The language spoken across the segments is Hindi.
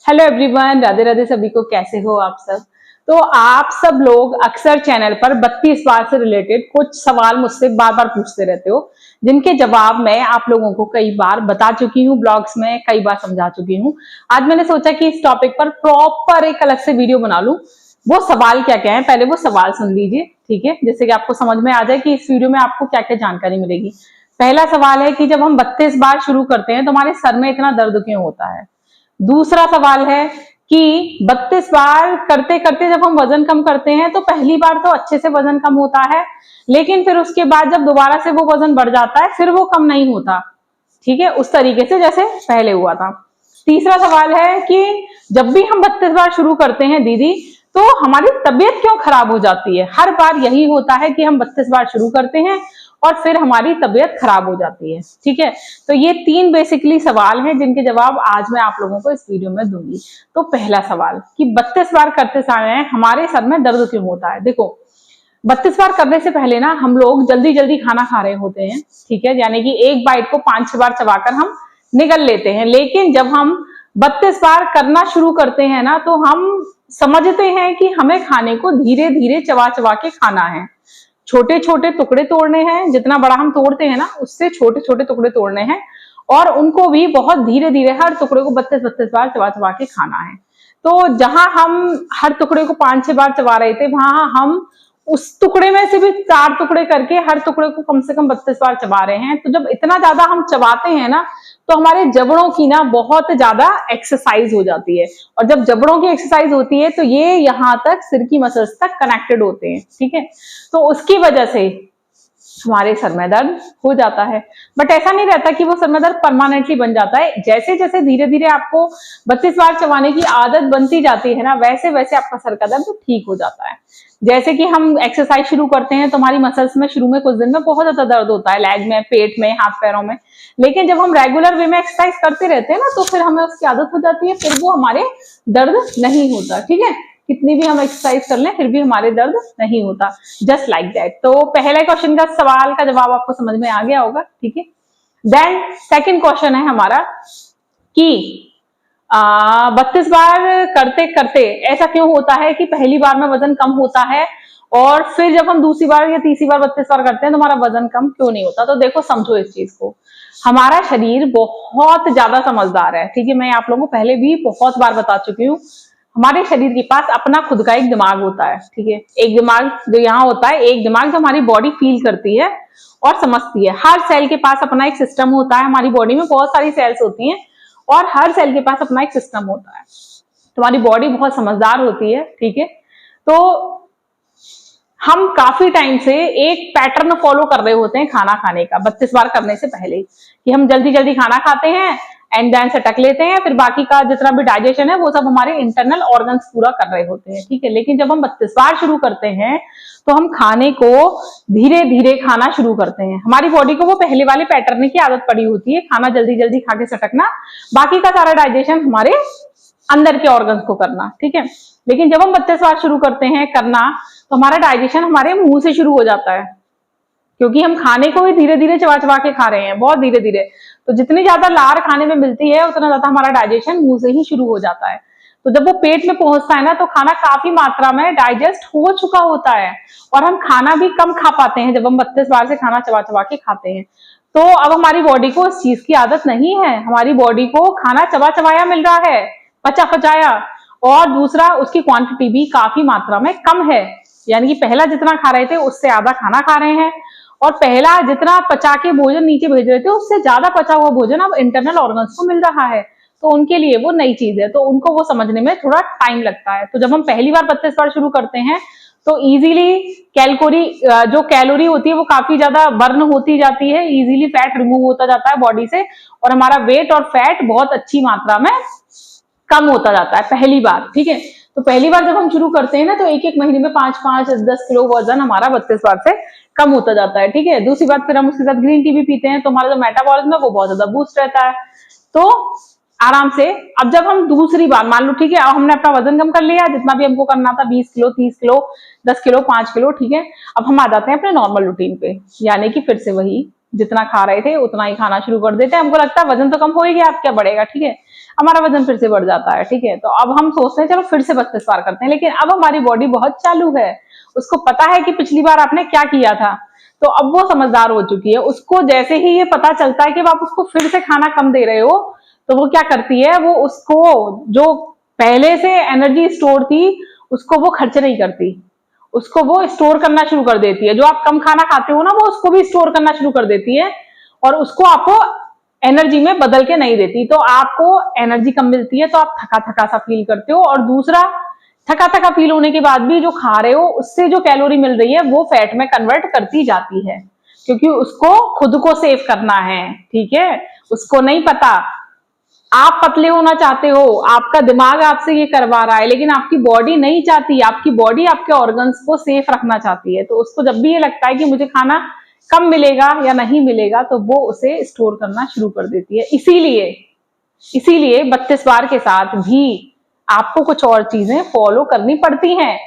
हेलो एवरीवन, राधे राधे सभी को। कैसे हो आप सब? तो आप सब लोग अक्सर चैनल पर 32 बार से रिलेटेड कुछ सवाल मुझसे बार बार पूछते रहते हो, जिनके जवाब मैं आप लोगों को कई बार बता चुकी हूँ, ब्लॉग्स में कई बार समझा चुकी हूँ। आज मैंने सोचा कि इस टॉपिक पर प्रॉपर एक अलग से वीडियो बना लूं। वो सवाल क्या क्या है, पहले वो सवाल सुन लीजिए, ठीक है, जिससे कि आपको समझ में आ जाए कि इस वीडियो में आपको क्या क्या जानकारी मिलेगी। पहला सवाल है कि जब हम 32 बार शुरू करते हैं तो हमारे सर में इतना दर्द क्यों होता है। दूसरा सवाल है कि 32 बार करते करते जब हम वजन कम करते हैं तो पहली बार तो अच्छे से वजन कम होता है, लेकिन फिर उसके बाद जब दोबारा से वो वजन बढ़ जाता है फिर वो कम नहीं होता, ठीक है, उस तरीके से जैसे पहले हुआ था। तीसरा सवाल है कि जब भी हम 32 बार शुरू करते हैं दीदी, तो हमारी तबीयत क्यों खराब हो जाती है। हर बार यही होता है कि हम 32 बार शुरू करते हैं और फिर हमारी तबीयत खराब हो जाती है, ठीक है। तो ये 3 बेसिकली सवाल हैं जिनके जवाब आज मैं आप लोगों को इस वीडियो में दूंगी। तो पहला सवाल कि 32 बार करते समय हमारे सर में दर्द क्यों होता है। देखो, 32 बार करने से पहले ना हम लोग जल्दी जल्दी खाना खा रहे होते हैं, ठीक है, यानी कि एक बाइट को 5-6 बार चबाकर हम निगल लेते हैं। लेकिन जब हम 32 बार करना शुरू करते हैं ना, तो हम समझते हैं कि हमें खाने को धीरे धीरे चबा चबा के खाना है, छोटे छोटे टुकड़े तोड़ने हैं। जितना बड़ा हम तोड़ते हैं ना, उससे छोटे छोटे टुकड़े तोड़ने हैं और उनको भी बहुत धीरे धीरे हर टुकड़े को 32 बार चबा चबा के खाना है। तो जहां हम हर टुकड़े को 5-6 बार चबा रहे थे, वहां हम उस टुकड़े में से भी 4 टुकड़े करके हर टुकड़े को कम से कम 32 बार चबा रहे हैं। तो जब इतना ज्यादा हम चबाते हैं ना, तो हमारे जबड़ों की ना बहुत ज्यादा एक्सरसाइज हो जाती है, और जब जबड़ों की एक्सरसाइज होती है तो ये यहाँ तक सिर की मसल्स तक कनेक्टेड होते हैं, ठीक है। तो उसकी वजह से हमारे सर में दर्द हो जाता है। बट ऐसा नहीं रहता कि वो सर में दर्द परमानेंटली बन जाता है। जैसे जैसे धीरे धीरे आपको 32 बार चबाने की आदत बनती जाती है ना, वैसे वैसे आपका सर का दर्द ठीक हो जाता है। जैसे कि हम एक्सरसाइज शुरू करते हैं तो हमारी मसल्स में शुरू में कुछ दिन में बहुत ज्यादा दर्द होता है, लेग में, पेट में, हाथ पैरों में। लेकिन जब हम रेगुलर वे में एक्सरसाइज करते रहते हैं ना, तो फिर हमें उसकी आदत हो जाती है, फिर वो हमारे दर्द नहीं होता, ठीक है। कितनी भी हम एक्सरसाइज कर लें फिर भी हमारे दर्द नहीं होता, जस्ट लाइक दैट। तो पहले क्वेश्चन का सवाल का जवाब आपको समझ में आ गया होगा, ठीक है। देन सेकंड क्वेश्चन है हमारा कि 32 बार करते करते ऐसा क्यों होता है कि पहली बार में वजन कम होता है और फिर जब हम दूसरी बार या तीसरी बार 32 बार करते हैं तो हमारा वजन कम क्यों नहीं होता। तो देखो, समझो इस चीज को। हमारा शरीर बहुत ज्यादा समझदार है, ठीक है। मैं आप लोगों को पहले भी बहुत बार बता चुकी हूँ, हमारे शरीर के पास अपना खुद का एक दिमाग होता है, ठीक है। एक दिमाग जो यहाँ होता है, एक दिमाग जो हमारी बॉडी फील करती है और समझती है। हर सेल के पास अपना एक सिस्टम होता है। हमारी बॉडी में बहुत सारी सेल्स होती हैं और हर सेल के पास अपना एक सिस्टम होता है। तुम्हारी बॉडी बहुत समझदार होती है, ठीक है। तो हम काफी टाइम से एक पैटर्न फॉलो कर रहे होते हैं खाना खाने का 32 बार करने से पहले, कि हम जल्दी जल्दी खाना खाते हैं एंड देन से टक लेते हैं, फिर बाकी का जितना भी डाइजेशन है वो सब हमारे इंटरनल ऑर्गन्स पूरा कर रहे होते हैं, ठीक है। लेकिन जब हम 32 बार शुरू करते हैं तो हम खाने को धीरे धीरे खाना शुरू करते हैं। हमारी बॉडी को वो पहले वाले पैटर्न की आदत पड़ी होती है, खाना जल्दी जल्दी खा के सटकना, बाकी का सारा डाइजेशन हमारे अंदर के ऑर्गन्स को करना, ठीक है। लेकिन जब हम 32 बार शुरू करते हैं करना, तो हमारा डाइजेशन हमारे मुंह से शुरू हो जाता है, क्योंकि हम खाने को भी धीरे धीरे चबा चबा के खा रहे हैं, बहुत धीरे धीरे। तो जितनी ज्यादा लार खाने में मिलती है उतना ज्यादा हमारा डाइजेशन मुंह से ही शुरू हो जाता है। तो जब वो पेट में पहुंचता है ना, तो खाना काफी मात्रा में डाइजेस्ट हो चुका होता है और हम खाना भी कम खा पाते हैं जब हम 32 बार से खाना चबा चबा के खाते हैं। तो अब हमारी बॉडी को इस चीज की आदत नहीं है। हमारी बॉडी को खाना चबा चबाया मिल रहा है, पचा पचाया, और दूसरा उसकी क्वांटिटी भी काफी मात्रा में कम है। यानी कि पहला जितना खा रहे थे उससे आधा खाना खा रहे हैं, और पहला जितना पचा के भोजन नीचे भेज रहे थे उससे ज्यादा पचा हुआ भोजन अब इंटरनल ऑर्गन्स को मिल रहा है। तो उनके लिए वो नई चीज है, तो उनको वो समझने में थोड़ा टाइम लगता है। तो जब हम पहली बार 32 बार शुरू करते हैं तो इजीली जो कैलोरी होती है वो काफी ज्यादा बर्न होती जाती है, इजीली फैट रिमूव होता जाता है बॉडी से, और हमारा वेट और फैट बहुत अच्छी मात्रा में कम होता जाता है पहली बार, ठीक है। तो पहली बार जब हम शुरू करते हैं ना, तो एक एक महीने में 5-5-10 किलो वजन हमारा 32 बार से कम होता जाता है, ठीक है। दूसरी बात, फिर हम उसके साथ ग्रीन टी भी पीते हैं तो हमारा जो मेटाबॉलिज्म है वो बहुत ज्यादा बूस्ट रहता है। तो आराम से अब जब हम दूसरी बार, मान लो, ठीक है, अब हमने अपना वजन कम कर लिया जितना भी हमको करना था, 20 किलो, 30 किलो, 10 किलो, 5 किलो, ठीक है। अब हम आ जाते हैं अपने नॉर्मल रूटीन पे, यानी कि फिर से वही जितना खा रहे थे उतना ही खाना शुरू कर देते हैं। हमको लगता है वजन तो कम हो ही गया, अब क्या बढ़ेगा, ठीक है। हमारा वजन फिर से बढ़ जाता है। ठीक है, तो अब हम सोचते हैं चलो फिर से 32 बार करते हैं, लेकिन अब हमारी बॉडी बहुत चालू है, उसको पता है कि पिछली बार आपने क्या किया था, तो अब वो समझदार हो चुकी है। उसको जैसे ही ये पता चलता है कि आप उसको फिर से खाना कम दे रहे हो, तो वो क्या करती है, वो उसको जो पहले से एनर्जी स्टोर थी उसको वो खर्च नहीं करती, उसको वो स्टोर करना शुरू कर देती है। जो आप कम खाना खाते हो ना, वो उसको भी स्टोर करना शुरू कर देती है और उसको आपको एनर्जी में बदल के नहीं देती। तो आपको एनर्जी कम मिलती है तो आप थका थका सा फील करते हो, और दूसरा थका थका फील होने के बाद भी जो खा रहे हो उससे जो कैलोरी मिल रही है वो फैट में कन्वर्ट करती जाती है, क्योंकि उसको खुद को सेव करना है। ठीक है, उसको नहीं पता आप पतले होना चाहते हो, आपका दिमाग आपसे ये करवा रहा है, लेकिन आपकी बॉडी नहीं चाहती, आपकी बॉडी आपके ऑर्गन्स को सेफ रखना चाहती है। तो उसको जब भी ये लगता है कि मुझे खाना कम मिलेगा या नहीं मिलेगा, तो वो उसे स्टोर करना शुरू कर देती है। इसीलिए 32 बार के साथ भी आपको कुछ और चीजें फॉलो करनी पड़ती हैं।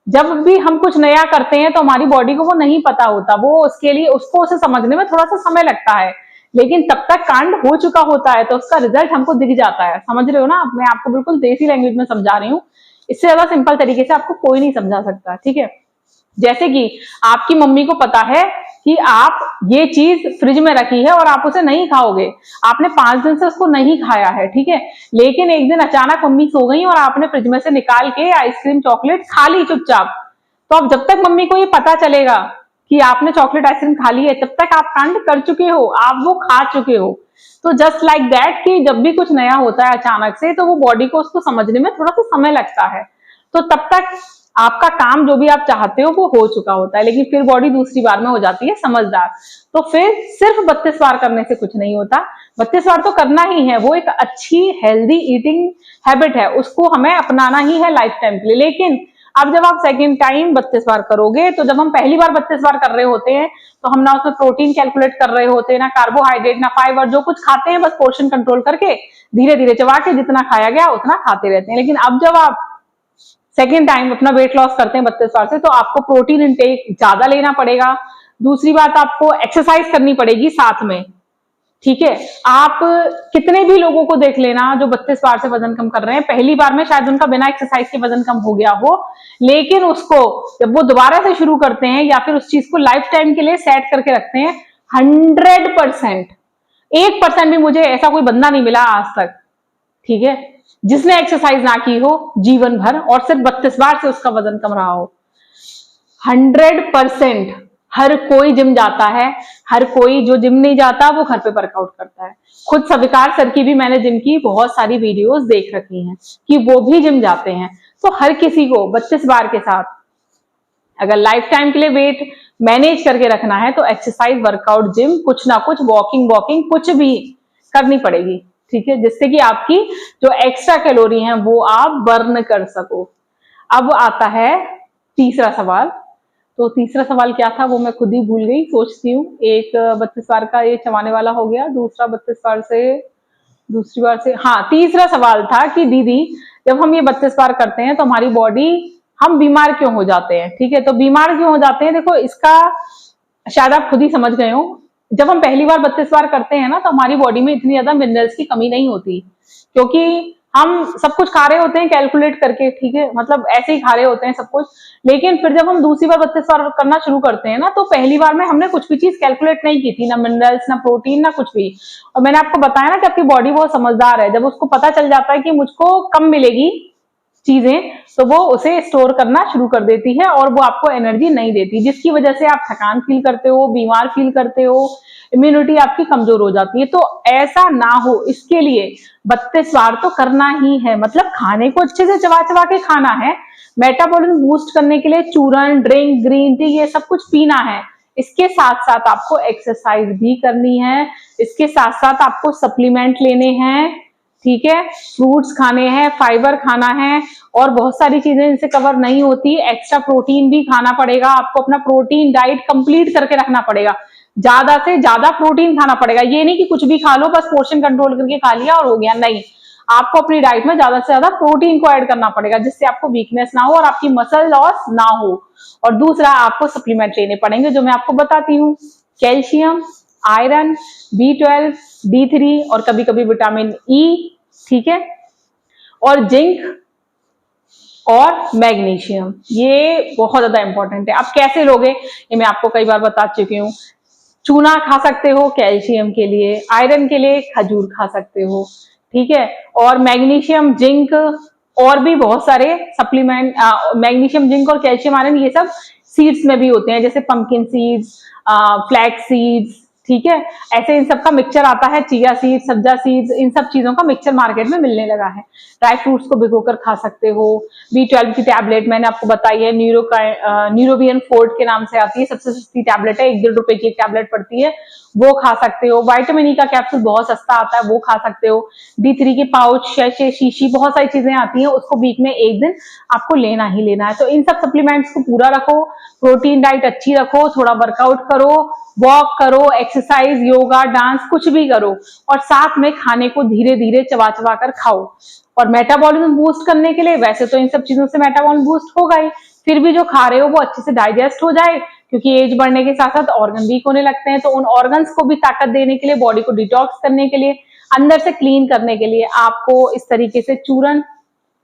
जब भी हम कुछ नया करते हैं तो हमारी बॉडी को वो नहीं पता होता, वो उसके लिए उसको उसे समझने में थोड़ा सा समय लगता है, लेकिन तब तक कांड हो चुका होता है तो उसका रिजल्ट हमको दिख जाता है। समझ रहे हो ना, मैं आपको बिल्कुल देसी लैंग्वेज में समझा रही हूँ, इससे ज्यादा सिंपल तरीके से आपको कोई नहीं समझा सकता। ठीक है, जैसे कि आपकी मम्मी को पता है कि आप ये चीज फ्रिज में रखी है और आप उसे नहीं खाओगे, आपने 5 दिन से उसको नहीं खाया है। ठीक है, लेकिन एक दिन अचानक मम्मी सो गई और आपने फ्रिज में से निकाल के आइसक्रीम चॉकलेट खा ली चुपचाप। तो अब जब तक मम्मी को ये पता चलेगा कि आपने चॉकलेट आइसक्रीम खा ली है, तब तक आप कांड कर चुके हो, आप वो खा चुके हो। तो जस्ट लाइक दैट कि जब भी कुछ नया होता है अचानक से, तो वो बॉडी को उसको समझने में थोड़ा सा समय लगता है। तो तब तक आपका काम जो भी आप चाहते हो वो हो चुका होता है, लेकिन फिर बॉडी दूसरी बार में हो जाती है समझदार। तो फिर सिर्फ 32 बार करने से कुछ नहीं होता, 32 बार तो करना ही है, वो एक अच्छी हेल्दी ईटिंग हैबिट है, उसको हमें अपनाना ही है लाइफ टाइम के लिए। लेकिन अब जब आप सेकेंड टाइम 32 बार करोगे, तो जब हम पहली बार 32 बार कर रहे होते हैं तो हम ना उसमें प्रोटीन कैलकुलेट कर रहे होते हैं, ना कार्बोहाइड्रेट, ना फाइबर, जो कुछ खाते हैं बस पोर्शन कंट्रोल करके धीरे धीरे चबा के जितना खाया गया उतना खाते रहते हैं। लेकिन अब जब आप सेकेंड टाइम अपना वेट लॉस करते हैं 32 बार से, तो आपको प्रोटीन इंटेक ज्यादा लेना पड़ेगा। दूसरी बात, आपको एक्सरसाइज करनी पड़ेगी साथ में। ठीक है, आप कितने भी लोगों को देख लेना जो 32 बार से वजन कम कर रहे हैं, पहली बार में शायद उनका बिना एक्सरसाइज के वजन कम हो गया हो, लेकिन उसको जब वो दोबारा से शुरू करते हैं या फिर उस चीज को लाइफ टाइम के लिए सेट करके रखते हैं, 100%, 1% भी मुझे ऐसा कोई बंदा नहीं मिला आज तक, ठीक है, जिसने एक्सरसाइज ना की हो जीवन भर और सिर्फ 32 बार से उसका वजन कम रहा हो। 100% हर कोई जिम जाता है, हर कोई जो जिम नहीं जाता वो घर पे वर्कआउट करता है। खुद स्वीकार सर की भी मैंने जिम की बहुत सारी वीडियोस देख रखी हैं कि वो भी जिम जाते हैं। तो हर किसी को 32 बार के साथ अगर लाइफ टाइम के लिए वेट मैनेज करके रखना है तो एक्सरसाइज, वर्कआउट, जिम, कुछ ना कुछ, वॉकिंग कुछ भी करनी पड़ेगी। ठीक है, जिससे कि आपकी जो एक्स्ट्रा कैलोरी है वो आप बर्न कर सको। अब आता है तीसरा सवाल। तो तीसरा सवाल क्या था वो मैं खुद ही भूल गई, सोचती हूँ। एक 32 बार का ये चबाने वाला हो गया, दूसरा 32 बार से दूसरी बार से, हाँ, तीसरा सवाल था कि दीदी जब हम ये 32 बार करते हैं तो हमारी बॉडी, हम बीमार क्यों हो जाते हैं। ठीक है, तो बीमार क्यों हो जाते हैं, देखो इसका शायद आप खुद ही समझ गए हो। जब हम पहली बार 32 बार करते हैं ना, तो हमारी बॉडी में इतनी ज्यादा मिनरल्स की कमी नहीं होती, क्योंकि हम सब कुछ खा रहे होते हैं कैलकुलेट करके। ठीक है, मतलब ऐसे ही खा रहे होते हैं सब कुछ। लेकिन फिर जब हम दूसरी बार 32 बार करना शुरू करते हैं ना, तो पहली बार में हमने कुछ भी चीज कैलकुलेट नहीं की थी, ना मिनरल्स, ना प्रोटीन, ना कुछ भी। और मैंने आपको बताया ना कि आपकी बॉडी बहुत समझदार है, जब उसको पता चल जाता है कि मुझको कम मिलेगी चीजें, तो वो उसे स्टोर करना शुरू कर देती है और वो आपको एनर्जी नहीं देती, जिसकी वजह से आप थकान फील करते हो, बीमार फील करते हो, इम्यूनिटी आपकी कमजोर हो जाती है। तो ऐसा ना हो इसके लिए 32 बार तो करना ही है। मतलब खाने को अच्छे से चबा चबा के खाना है, मेटाबॉलिज्म बूस्ट करने के लिए चूरन, ड्रिंक, ग्रीन टी, ये सब कुछ पीना है। इसके साथ साथ आपको एक्सरसाइज भी करनी है, इसके साथ साथ आपको सप्लीमेंट लेने हैं। ठीक है, फ्रूट्स खाने हैं, फाइबर खाना है, और बहुत सारी चीजें इनसे कवर नहीं होती। एक्स्ट्रा प्रोटीन भी खाना पड़ेगा आपको, अपना प्रोटीन डाइट कंप्लीट करके रखना पड़ेगा, ज्यादा से ज्यादा प्रोटीन खाना पड़ेगा। ये नहीं कि कुछ भी खा लो, बस पोर्शन कंट्रोल करके खा लिया और हो गया, नहीं, आपको अपनी डाइट में ज्यादा से ज्यादा प्रोटीन को ऐड करना पड़ेगा, जिससे आपको वीकनेस ना हो और आपकी मसल लॉस ना हो। और दूसरा, आपको सप्लीमेंट लेने पड़ेंगे जो मैं आपको बताती हूँ, कैल्शियम, आयरन, B12, D3 और कभी कभी विटामिन E, ठीक है। और जिंक और मैग्नीशियम, ये बहुत ज्यादा इंपॉर्टेंट है। अब कैसे लोगे ये मैं आपको कई बार बता चुकी हूँ। चूना खा सकते हो कैल्शियम के लिए, आयरन के लिए खजूर खा सकते हो, ठीक है। और मैग्नीशियम, जिंक और भी बहुत सारे सप्लीमेंट, मैग्नीशियम, जिंक और कैल्शियम, आयरन, ये सब सीड्स में भी होते हैं, जैसे पंपकिन सीड्स, फ्लैक्स सीड्स, ठीक है। ऐसे इन सब का मिक्सचर आता है, चिया सीड्स, सब्जा सीड्स, इन सब चीजों का मिक्सचर मार्केट में मिलने लगा है। ड्राई फ्रूट्स को भिगोकर खा सकते हो। B12 की टैबलेट मैंने आपको बताई है, न्यूरोबियन फोर्ट के नाम से आती है, सबसे सस्ती टैबलेट है, 1-1.5 रुपए की एक टैबलेट पड़ती है, वो खा सकते हो। विटामिन E का कैप्सूल बहुत सस्ता आता है, वो खा सकते हो। D3 के पाउच, शैशे, शीशी, बहुत सारी चीजें आती हैं, उसको वीक में एक दिन आपको लेना ही लेना है। तो इन सब सप्लीमेंट्स को पूरा रखो, प्रोटीन डाइट अच्छी रखो, थोड़ा वर्कआउट करो, वॉक करो, एक्सरसाइज, योगा, डांस, कुछ भी करो, और साथ में खाने को धीरे धीरे चबा चबा कर खाओ। और मेटाबॉलिज्म बूस्ट करने के लिए, वैसे तो इन सब चीजों से मेटाबॉलिज्म बूस्ट होगा ही, फिर भी जो खा रहे हो वो अच्छे से डाइजेस्ट हो जाए, क्योंकि एज बढ़ने के साथ साथ ऑर्गन वीक होने लगते हैं। तो उन ऑर्गन्स को भी ताकत देने के लिए, बॉडी को डिटॉक्स करने के लिए, अंदर से क्लीन करने के लिए आपको इस तरीके से चूरन,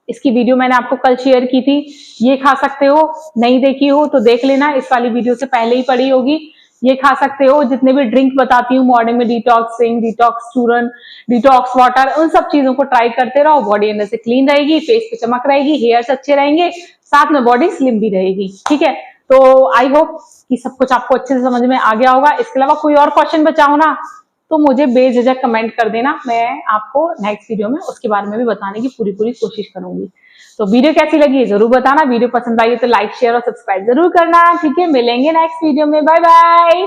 इसकी वीडियो मैंने आपको कल शेयर की थी, ये खा सकते हो। नहीं देखी हो तो देख लेना, इस वाली वीडियो से पहले ही पड़ी होगी। ये खा सकते हो। जितने भी ड्रिंक बताती हूँ मॉर्निंग में, डिटॉक्स ड्रिंक, डिटॉक्स चूरन, डिटॉक्स वाटर, उन सब चीजों को ट्राई करते रहो। बॉडी अंदर से क्लीन रहेगी, फेस पे चमक रहेगी, हेयर्स अच्छे रहेंगे, साथ में बॉडी स्लिम भी रहेगी, ठीक है। तो आई होप कि सब कुछ आपको अच्छे से समझ में आ गया होगा। इसके अलावा कोई और क्वेश्चन बचा हो ना, तो मुझे बेझिझक कमेंट कर देना, मैं आपको नेक्स्ट वीडियो में उसके बारे में भी बताने की पूरी कोशिश करूंगी। तो वीडियो कैसी लगी जरूर बताना, वीडियो पसंद आई तो लाइक, शेयर और सब्सक्राइब जरूर करना, ठीक है। मिलेंगे नेक्स्ट वीडियो में, बाय बाय।